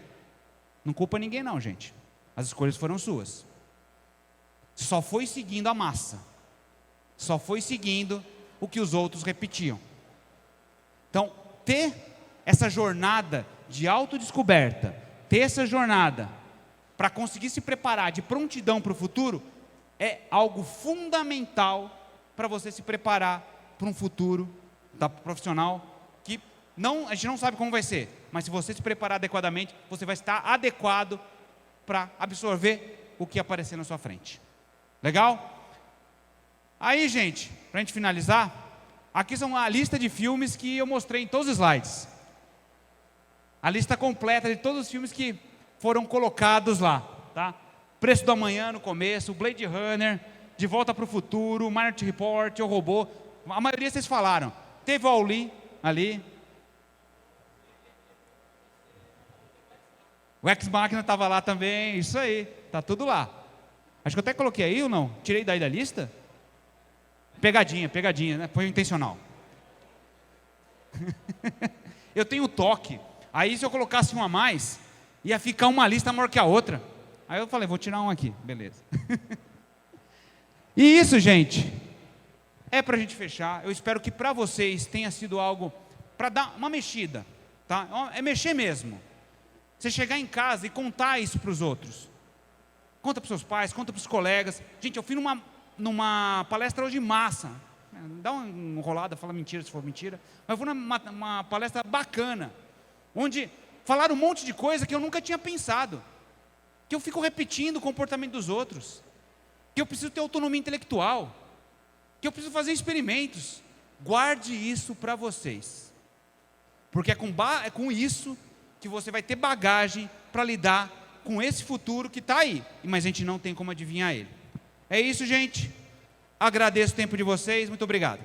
A: não culpa ninguém não, gente. As escolhas foram suas. Só foi seguindo a massa. Só foi seguindo o que os outros repetiam. Então, ter essa jornada de autodescoberta, ter essa jornada para conseguir se preparar de prontidão para o futuro, é algo fundamental para você se preparar para um futuro profissional que a gente não sabe como vai ser, mas se você se preparar adequadamente, você vai estar adequado para absorver o que aparecer na sua frente. Legal? Aí, gente, para a gente finalizar, aqui são a lista de filmes que eu mostrei em todos os slides. A lista completa de todos os filmes que foram colocados lá, tá? Preço do Amanhã no começo, Blade Runner, De Volta para o Futuro, Minority Report, O Robô. A maioria vocês falaram. Teve o Wall-E ali. O Ex Machina estava lá também, isso aí, tá tudo lá. Acho que eu até coloquei aí ou não? Tirei daí da lista? Pegadinha, né? Foi intencional. Eu tenho toque. Aí se eu colocasse um a mais, ia ficar uma lista maior que a outra. Aí eu falei, vou tirar um aqui, beleza. E isso, gente, é para a gente fechar. Eu espero que para vocês tenha sido algo para dar uma mexida, tá? É mexer mesmo. Você chegar em casa e contar isso para os outros. Conta para os seus pais, conta para os colegas. Gente, eu fui numa palestra hoje massa. Dá uma enrolada, fala mentira se for mentira. Mas eu fui numa palestra bacana, onde falaram um monte de coisa que eu nunca tinha pensado. Que eu fico repetindo o comportamento dos outros. Que eu preciso ter autonomia intelectual. Que eu preciso fazer experimentos. Guarde isso para vocês. Porque é com isso que você vai ter bagagem para lidar com esse futuro que está aí, mas a gente não tem como adivinhar ele. É isso, gente. Agradeço o tempo de vocês. Muito obrigado.